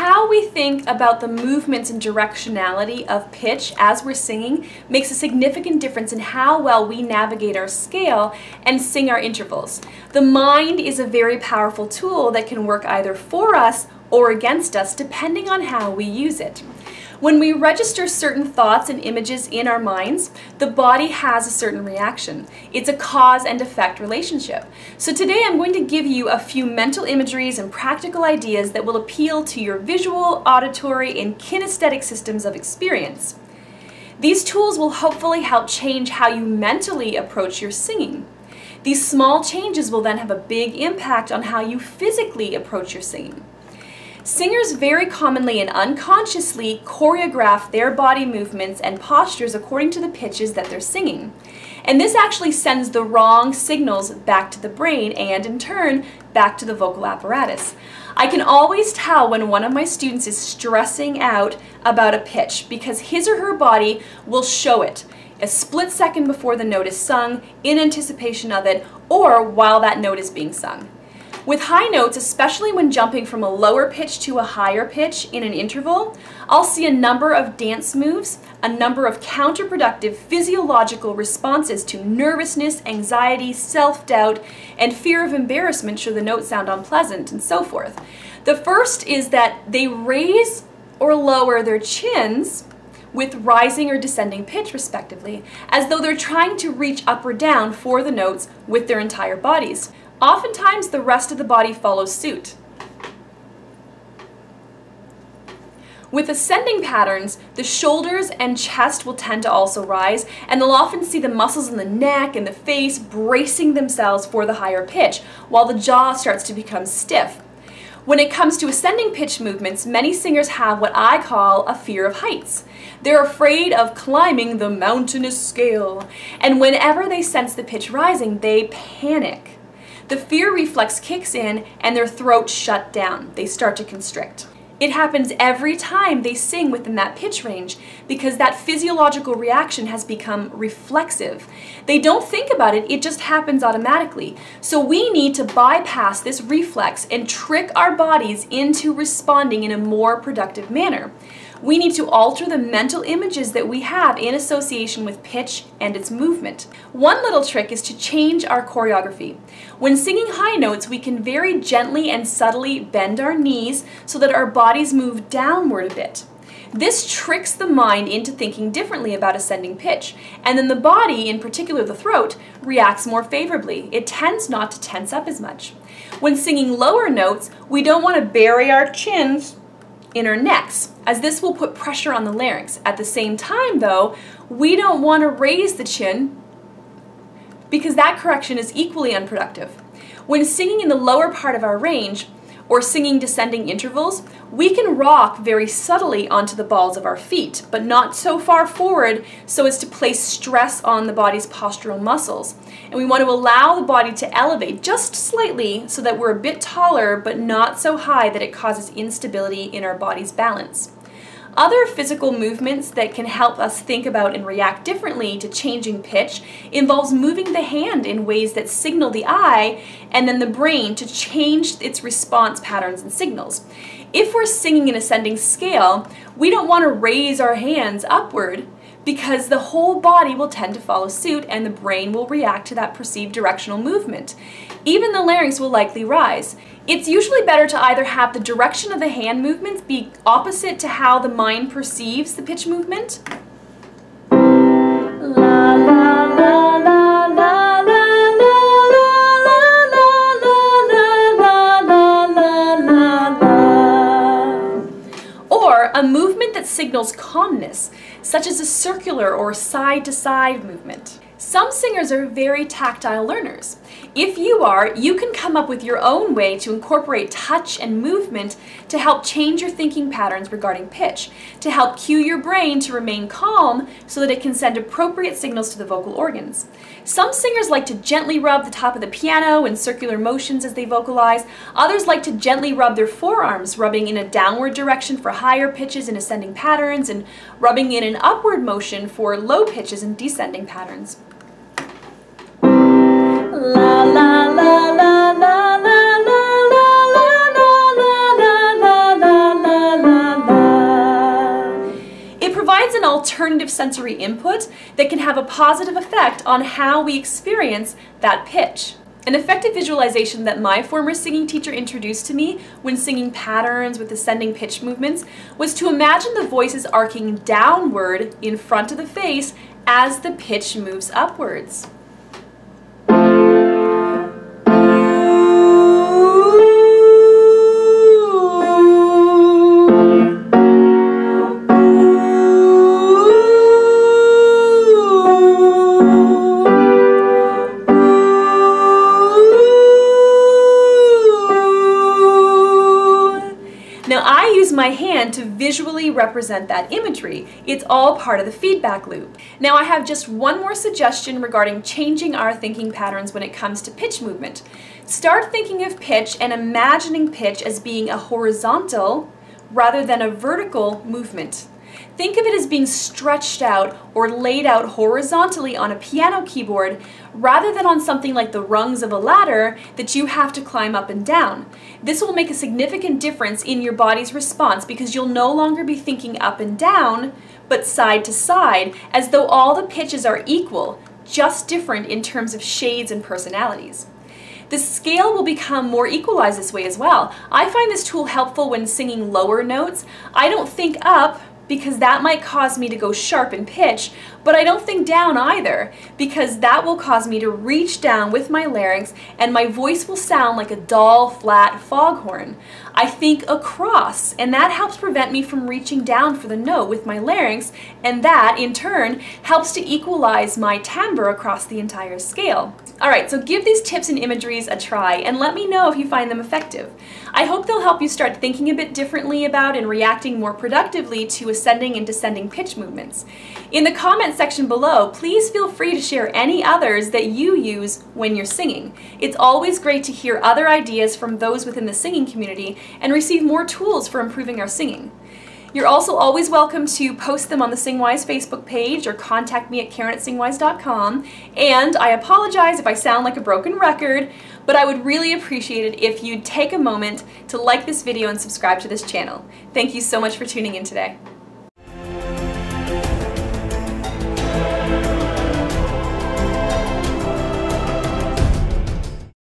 how we think about the movements and directionality of pitch as we're singing makes a significant difference in how well we navigate our scale and sing our intervals. The mind is a very powerful tool that can work either for us or against us depending on how we use it. When we register certain thoughts and images in our minds, the body has a certain reaction. It's a cause and effect relationship. So today I'm going to give you a few mental imageries and practical ideas that will appeal to your visual, auditory, and kinesthetic systems of experience. These tools will hopefully help change how you mentally approach your singing. These small changes will then have a big impact on how you physically approach your singing. Singers very commonly and unconsciously choreograph their body movements and postures according to the pitches that they're singing. And this actually sends the wrong signals back to the brain and, in turn, back to the vocal apparatus. I can always tell when one of my students is stressing out about a pitch because his or her body will show it a split second before the note is sung, in anticipation of it, or while that note is being sung. With high notes, especially when jumping from a lower pitch to a higher pitch in an interval, I'll see a number of dance moves, a number of counterproductive physiological responses to nervousness, anxiety, self-doubt, and fear of embarrassment should the note sound unpleasant, and so forth. The first is that they raise or lower their chins with rising or descending pitch respectively, as though they're trying to reach up or down for the notes with their entire bodies. Oftentimes, the rest of the body follows suit. With ascending patterns, the shoulders and chest will tend to also rise, and they'll often see the muscles in the neck and the face bracing themselves for the higher pitch, while the jaw starts to become stiff. When it comes to ascending pitch movements, many singers have what I call a fear of heights. They're afraid of climbing the mountainous scale, and whenever they sense the pitch rising, they panic. The fear reflex kicks in and their throat shut down. They start to constrict. It happens every time they sing within that pitch range because that physiological reaction has become reflexive. They don't think about it, it just happens automatically. So we need to bypass this reflex and trick our bodies into responding in a more productive manner. We need to alter the mental images that we have in association with pitch and its movement. One little trick is to change our choreography. When singing high notes, we can very gently and subtly bend our knees so that our bodies move downward a bit. This tricks the mind into thinking differently about ascending pitch, and then the body, in particular the throat, reacts more favorably. It tends not to tense up as much. When singing lower notes, we don't want to bury our chins in our necks, as this will put pressure on the larynx. At the same time, though, we don't want to raise the chin because that correction is equally unproductive. When singing in the lower part of our range, or singing descending intervals, we can rock very subtly onto the balls of our feet, but not so far forward so as to place stress on the body's postural muscles. And we want to allow the body to elevate just slightly so that we're a bit taller, but not so high that it causes instability in our body's balance. Other physical movements that can help us think about and react differently to changing pitch involves moving the hand in ways that signal the eye and then the brain to change its response patterns and signals. If we're singing an ascending scale, we don't want to raise our hands upward because the whole body will tend to follow suit and the brain will react to that perceived directional movement. Even the larynx will likely rise. It's usually better to either have the direction of the hand movements be opposite to how the mind perceives the pitch movement. La, la, la, la, la, or a movement that signals calmness, such as a circular or side-to-side movement. Some singers are very tactile learners. If you are, you can come up with your own way to incorporate touch and movement to help change your thinking patterns regarding pitch, to help cue your brain to remain calm so that it can send appropriate signals to the vocal organs. Some singers like to gently rub the top of the piano in circular motions as they vocalize. Others like to gently rub their forearms, rubbing in a downward direction for higher pitches and ascending patterns, and rubbing in an upward motion for low pitches and descending patterns. La la la la la la la la la la la la la la alternative sensory input that can have a positive effect on how we experience that pitch. An effective visualization that my former singing teacher introduced to me when singing patterns with ascending pitch movements was to imagine the voices arcing downward in front of the face as the pitch moves upwards. Now I use my hand to visually represent that imagery. It's all part of the feedback loop. Now I have just one more suggestion regarding changing our thinking patterns when it comes to pitch movement. Start thinking of pitch and imagining pitch as being a horizontal rather than a vertical movement. Think of it as being stretched out or laid out horizontally on a piano keyboard rather than on something like the rungs of a ladder that you have to climb up and down. This will make a significant difference in your body's response because you'll no longer be thinking up and down, but side to side, as though all the pitches are equal, just different in terms of shades and personalities. The scale will become more equalized this way as well. I find this tool helpful when singing lower notes. I don't think up, because that might cause me to go sharp in pitch, but I don't think down either, because that will cause me to reach down with my larynx and my voice will sound like a dull, flat foghorn. I think across, and that helps prevent me from reaching down for the note with my larynx, and that, in turn, helps to equalize my timbre across the entire scale. Alright, so give these tips and imageries a try, and let me know if you find them effective. I hope they'll help you start thinking a bit differently about and reacting more productively to ascending and descending pitch movements. In the comment section below, please feel free to share any others that you use when you're singing. It's always great to hear other ideas from those within the singing community and receive more tools for improving our singing. You're also always welcome to post them on the SingWise Facebook page or contact me at Karen@singwise.com. And I apologize if I sound like a broken record, but I would really appreciate it if you'd take a moment to like this video and subscribe to this channel. Thank you so much for tuning in today.